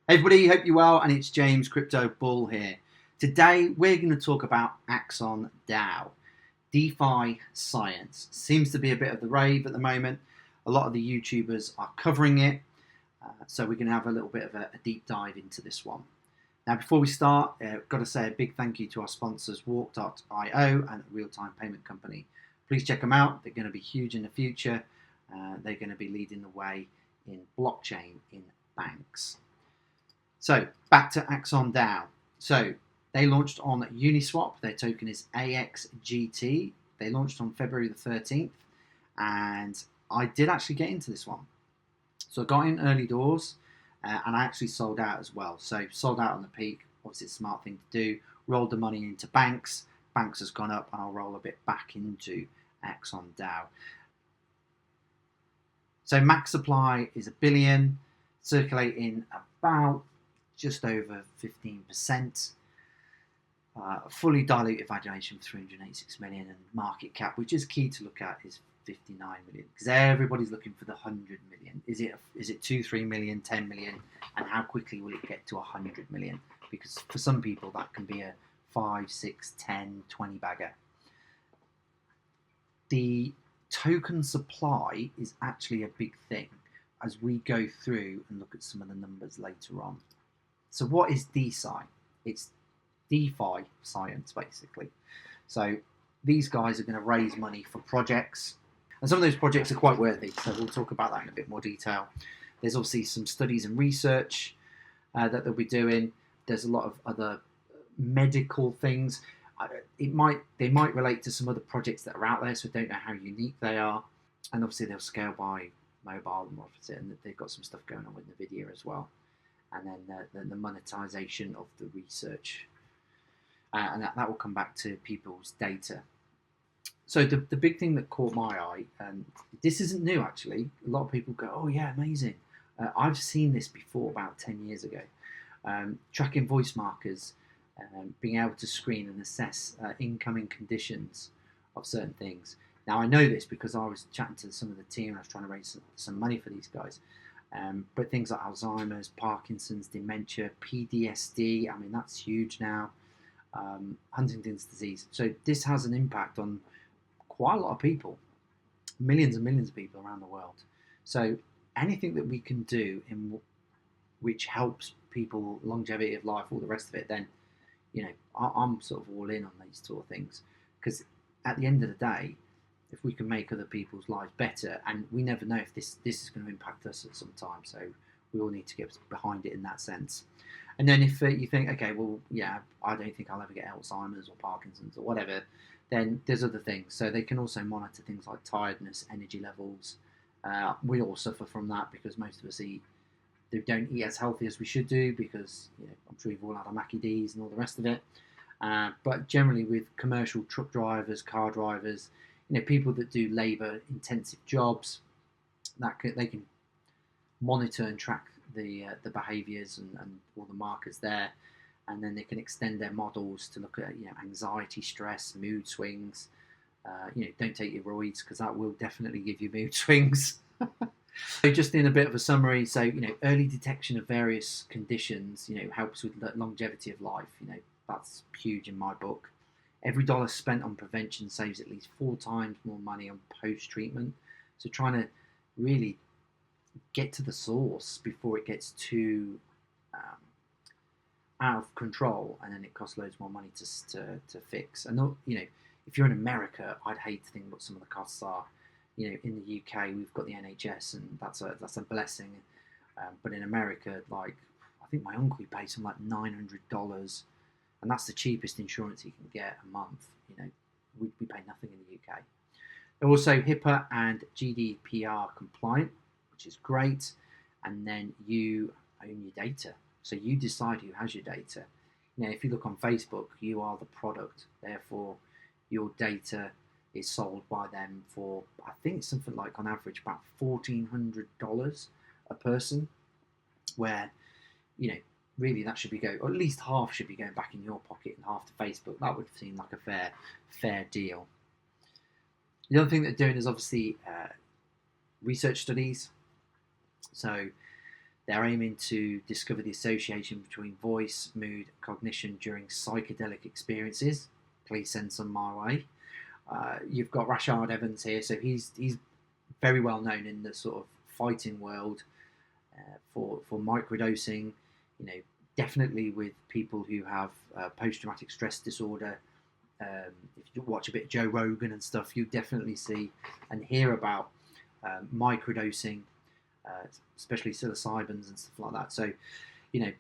Hey everybody, hope you're well, and it's James Crypto Bull here. Today we're going to talk about Axon DAO. DeFi science seems to be a bit of the rave at the moment. A lot of the YouTubers are covering it, so we're going to have a little bit of a deep dive into this one. Now, before we start, I've got to say a big thank you to our sponsors, WALC.io and Real Time Payment Company. Please check them out. They're going to be huge in the future. They're going to be leading the way in blockchain in banks. So back to Axon DAO. So they launched on Uniswap. Their token is AXGT. They launched on February the 13th, and I did actually get into this one. So I got in early doors, and I actually sold out as well. So sold out on the peak. Obviously, it's a smart thing to do. Rolled the money into banks. Banks has gone up, and I'll roll a bit back into Axon DAO. So max supply is 1 billion, circulating about just over 15%. Fully diluted valuation of 386 million, and market cap, which is key to look at, is 59 million, because everybody's looking for the 100 million. Is it 2, 3 million, 10 million, and how quickly will it get to 100 million? Because for some people that can be a 5, 6, 10, 20 bagger. The token supply is actually a big thing as we go through and look at some of the numbers later on. So what is DeSci? It's DeFi science, basically. So these guys are going to raise money for projects, and some of those projects are quite worthy, so we'll talk about that in a bit more detail. There's obviously some studies and research that they'll be doing. There's a lot of other medical things. They might relate to some other projects that are out there, so I don't know how unique they are. And obviously they'll scale by mobile, and they've got some stuff going on with NVIDIA as well. And then the monetization of the research, and that will come back to people's data. So the big thing that caught my eye, and this isn't new actually, a lot of people go, oh yeah, amazing. I've seen this before about 10 years ago. Tracking voice markers, being able to screen and assess incoming conditions of certain things. Now I know this because I was chatting to some of the team and I was trying to raise some money for these guys. But things like Alzheimer's, Parkinson's, dementia, PTSD, I mean, that's huge now. Huntington's disease. So this has an impact on quite a lot of people, millions and millions of people around the world. So anything that we can do which helps people, longevity of life, all the rest of it, then, I'm sort of all in on these sort of things. Because at the end of the day, if we can make other people's lives better, and we never know if this is going to impact us at some time, so we all need to get behind it in that sense. And then if you think, okay, well, yeah, I don't think I'll ever get Alzheimer's or Parkinson's or whatever, then there's other things. So they can also monitor things like tiredness, energy levels. We all suffer from that because most of us don't eat as healthy as we should do, because I'm sure you've all had a Mackie D's and all the rest of it. But generally with commercial truck drivers, car drivers, people that do labour-intensive jobs, they can monitor and track the behaviours and all the markers there, and then they can extend their models to look at anxiety, stress, mood swings. Don't take your roids, because that will definitely give you mood swings. So just in a bit of a summary, so early detection of various conditions helps with longevity of life. That's huge in my book. Every dollar spent on prevention saves at least 4 times more money on post-treatment. So trying to really get to the source before it gets too out of control, and then it costs loads more money to fix. And if you're in America, I'd hate to think what some of the costs are. In the UK, we've got the NHS, and that's a blessing. But in America, like, I think my uncle pays something like $900. And that's the cheapest insurance you can get a month. We pay nothing in the UK. They're also HIPAA and GDPR compliant, which is great. And then you own your data. So you decide who has your data. If you look on Facebook, you are the product. Therefore, your data is sold by them for, I think it's something like, on average, about $1,400 a person, where, really that should be or at least half should be going back in your pocket and half to Facebook. That would seem like a fair deal. The other thing they're doing is obviously research studies. So They're aiming to discover the association between voice, mood, cognition during psychedelic experiences. Please send some my way. You've got Rashad Evans here, so he's very well known in the sort of fighting world for microdosing. You know, definitely with people who have post-traumatic stress disorder. If you watch a bit of Joe Rogan and stuff, you definitely see and hear about microdosing, especially psilocybins and stuff like that. So, you know,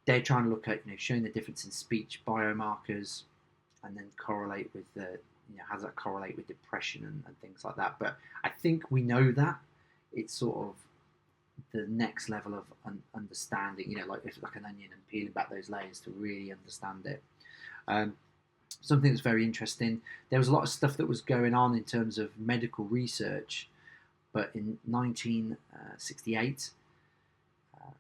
they're trying to look at, you know, showing the difference in speech biomarkers, and then correlate with the, you know, how does that correlate with depression and things like that. But I think we know that it's sort of the next level of understanding, you know, like it's like an onion and peeling back those layers to really understand it. Something that's very interesting, there was a lot of stuff that was going on in terms of medical research, but in 1968,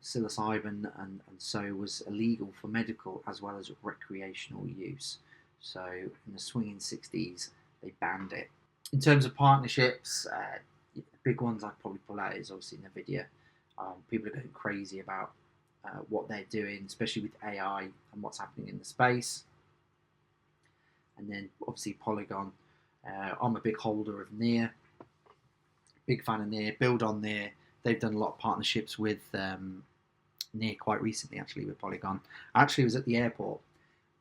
psilocybin and so was illegal for medical as well as recreational use. So in the swinging 60s, they banned it. In terms of partnerships, the big ones I'd probably pull out is obviously NVIDIA. People are going crazy about what they're doing, especially with AI and what's happening in the space. And then obviously Polygon. I'm a big holder of Near, big fan of Near, build on Near. They've done a lot of partnerships with Near quite recently, actually, with Polygon. I actually was at the airport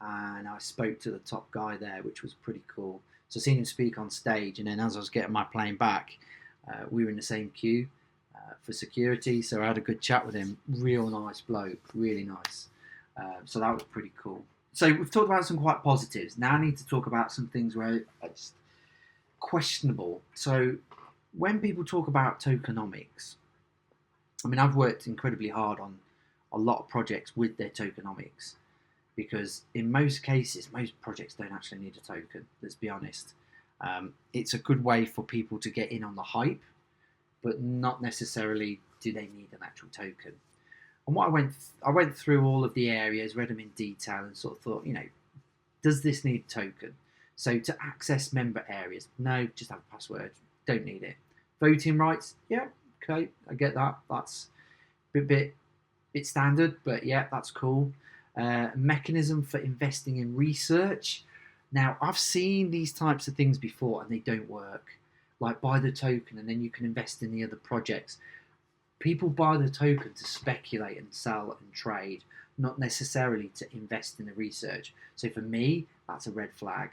and I spoke to the top guy there, which was pretty cool. So I seen him speak on stage, and then as I was getting my plane back, we were in the same queue for security. So I had a good chat with him. Real nice bloke, really nice. So that was pretty cool. So we've talked about some quite positives. Now I need to talk about some things where it's questionable. So when people talk about tokenomics, I mean, I've worked incredibly hard on a lot of projects with their tokenomics, because in most cases, most projects don't actually need a token, let's be honest. It's a good way for people to get in on the hype, but not necessarily do they need an actual token. And what I went through all of the areas, read them in detail, and sort of thought, you know, does this need a token? So to access member areas, no, just have a password, don't need it. Voting rights, yeah, okay, I get that. That's a bit standard, but yeah, that's cool. Mechanism for investing in research. Now, I've seen these types of things before and they don't work. Like buy the token and then you can invest in the other projects. People buy the token to speculate and sell and trade, not necessarily to invest in the research. So for me, that's a red flag.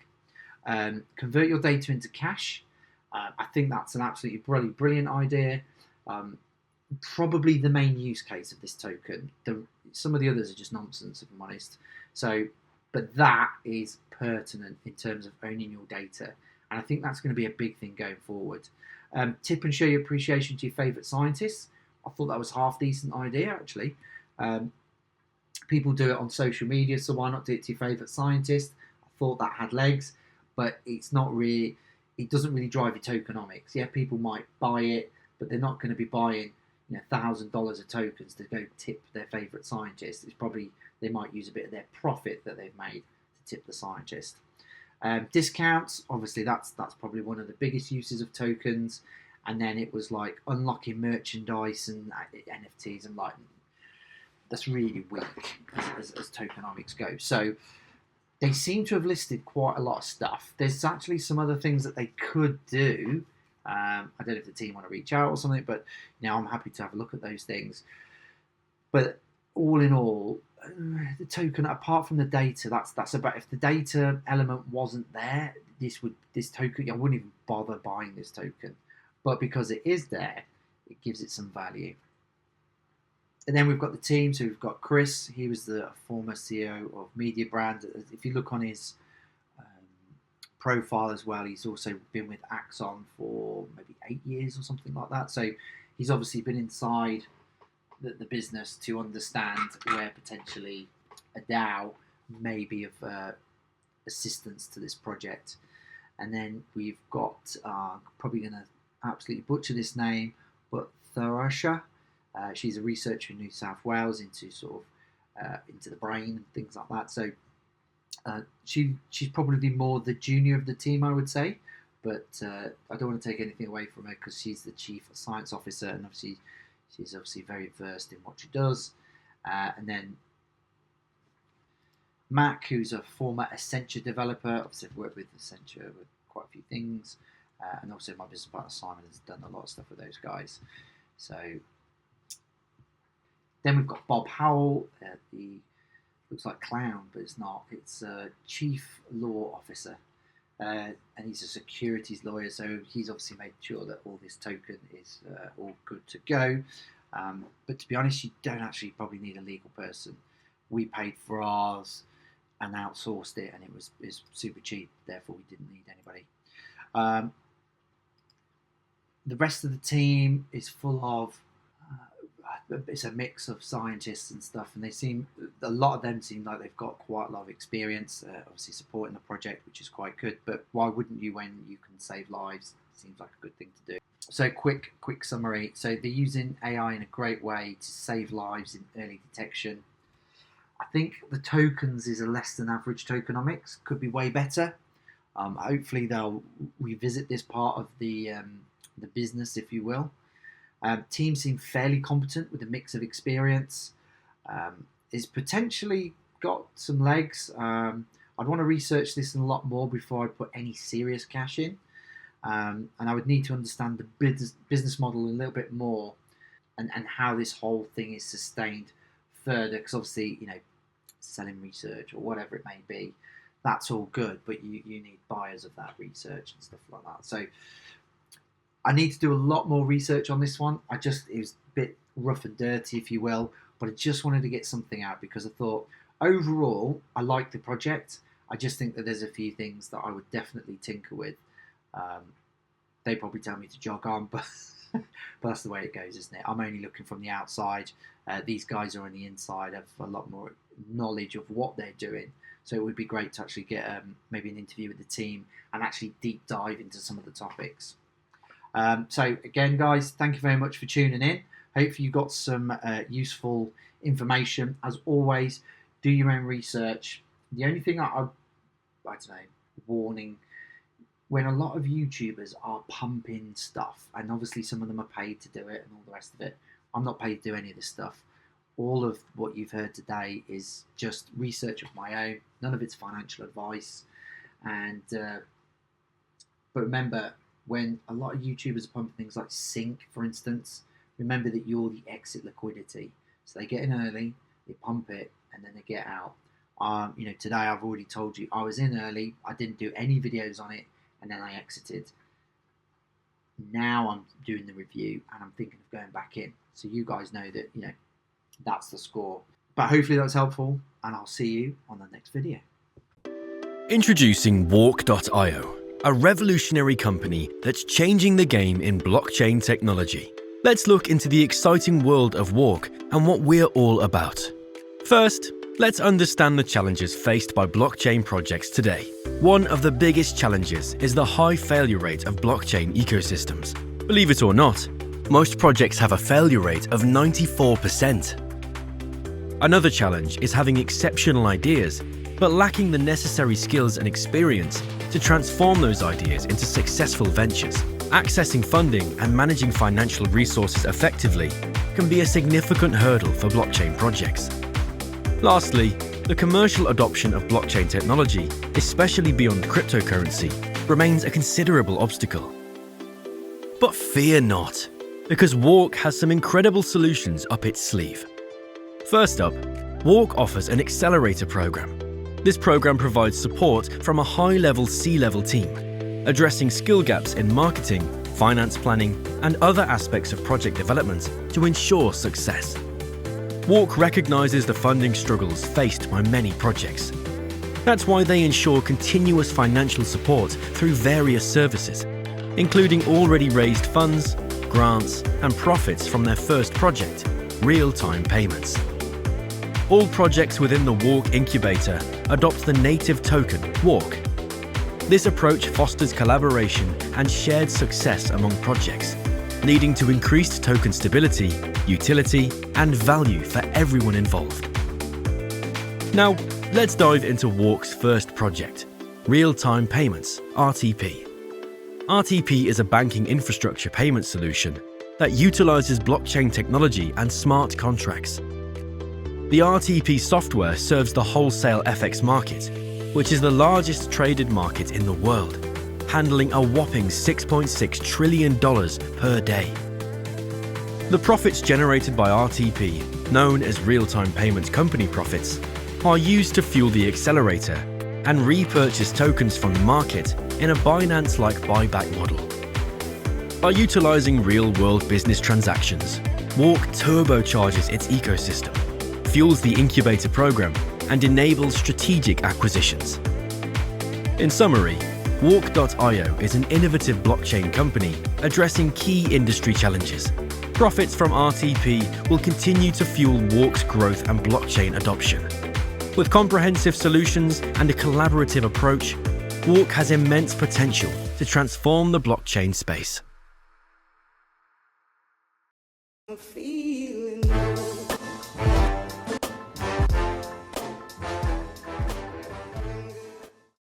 Convert your data into cash. I think that's an absolutely brilliant idea. Probably the main use case of this token. Some of the others are just nonsense, if I'm honest. So, but that is pertinent in terms of owning your data. And I think that's going to be a big thing going forward. Tip and show your appreciation to your favourite scientists. I thought that was a half decent idea, actually. People do it on social media, so why not do it to your favourite scientist? I thought that had legs, but it's not really, it doesn't really drive your tokenomics. Yeah, people might buy it, but they're not going to be buying, you know, $1,000 of tokens to go tip their favourite scientist. It's probably, they might use a bit of their profit that they've made to tip the scientist. Discounts, obviously that's probably one of the biggest uses of tokens. And then it was like unlocking merchandise and NFTs, and like that's really weak as tokenomics go. So they seem to have listed quite a lot of stuff. There's actually some other things that they could do. I don't know if the team want to reach out or something, but you know, I'm happy to have a look at those things. But all in all, the token, apart from the data, that's about, if the data element wasn't there, this token, I wouldn't even bother buying this token. But because it is there, it gives it some value. And then we've got the team. So we've got Chris. He was the former CEO of Media Brand. If you look on his profile as well, he's also been with Axon for maybe 8 years or something like that. So he's obviously been inside the business to understand where potentially a DAO may be of assistance to this project. And then we've got, probably going to absolutely butcher this name, but Tharasha. She's a researcher in New South Wales into sort of into the brain and things like that. So she's probably more the junior of the team, I would say. But I don't want to take anything away from her because she's the chief science officer, and obviously She's obviously very versed in what she does. And then Mac, who's a former Accenture developer. Obviously, I've worked with Accenture with quite a few things. And also my business partner Simon has done a lot of stuff with those guys. So then we've got Bob Howell, the looks like clown, but it's not. It's a chief law officer, and he's a securities lawyer. So he's obviously made sure that all this token is all good to go. But to be honest, you don't actually probably need a legal person. We paid for ours and outsourced it, and it's super cheap. Therefore, we didn't need anybody. The rest of the team is full of, it's a mix of scientists and stuff, and a lot of them seem like they've got quite a lot of experience, obviously supporting the project, which is quite good. But why wouldn't you when you can save lives? Seems like a good thing to do. So quick summary. So they're using AI in a great way to save lives in early detection. I think the tokens is a less than average tokenomics, could be way better. Hopefully they'll revisit this part of the business, if you will. Team seem fairly competent with a mix of experience. It's potentially got some legs. I'd want to research this a lot more before I put any serious cash in. And I would need to understand the business model a little bit more, and how this whole thing is sustained further, because obviously, selling research or whatever it may be, that's all good, but you need buyers of that research and stuff like that. So I need to do a lot more research on this one. It was a bit rough and dirty, if you will, but I just wanted to get something out because I thought overall I like the project. I just think that there's a few things that I would definitely tinker with. They probably tell me to jog on, but that's the way it goes, isn't it? I'm only looking from the outside. These guys are on the inside, have a lot more knowledge of what they're doing. So it would be great to actually get maybe an interview with the team and actually deep dive into some of the topics. So again, guys, thank you very much for tuning in. Hopefully you got some useful information. As always, do your own research. The only thing I don't know, warning, when a lot of YouTubers are pumping stuff, and obviously some of them are paid to do it and all the rest of it, I'm not paid to do any of this stuff. All of what you've heard today is just research of my own. None of it's financial advice. And but remember, when a lot of YouTubers are pumping things like Sync, for instance, remember that you're the exit liquidity. So they get in early, they pump it, and then they get out. Today I've already told you I was in early, I didn't do any videos on it, and then I exited. Now I'm doing the review and I'm thinking of going back in. So you guys know that, that's the score. But hopefully that's helpful, and I'll see you on the next video. Introducing WALC.io, a revolutionary company that's changing the game in blockchain technology. Let's look into the exciting world of WALC and what we're all about. First, let's understand the challenges faced by blockchain projects today. One of the biggest challenges is the high failure rate of blockchain ecosystems. Believe it or not, most projects have a failure rate of 94%. Another challenge is having exceptional ideas, but lacking the necessary skills and experience to transform those ideas into successful ventures. Accessing funding and managing financial resources effectively can be a significant hurdle for blockchain projects. Lastly, the commercial adoption of blockchain technology, especially beyond cryptocurrency, remains a considerable obstacle. But fear not, because WALC has some incredible solutions up its sleeve. First up, WALC offers an accelerator program. This program provides support from a high-level C-level team, addressing skill gaps in marketing, finance planning, and other aspects of project development to ensure success. WALC recognizes the funding struggles faced by many projects. That's why they ensure continuous financial support through various services, including already raised funds, grants, and profits from their first project, real-time payments. All projects within the WALC incubator adopt the native token, WALC. This approach fosters collaboration and shared success among projects, leading to increased token stability, utility, and value for everyone involved. Now, let's dive into WALC's first project, Real-Time Payments, RTP. RTP is a banking infrastructure payment solution that utilizes blockchain technology and smart contracts. The RTP software serves the wholesale FX market, which is the largest traded market in the world, handling a whopping $6.6 trillion per day. The profits generated by RTP, known as real-time payments company profits, are used to fuel the accelerator and repurchase tokens from the market in a Binance-like buyback model. By utilizing real-world business transactions, WALC turbocharges its ecosystem, fuels the incubator program, and enables strategic acquisitions. In summary, WALC.io is an innovative blockchain company addressing key industry challenges. Profits from RTP will continue to fuel WALC's growth and blockchain adoption. With comprehensive solutions and a collaborative approach, WALC has immense potential to transform the blockchain space. I'm feeling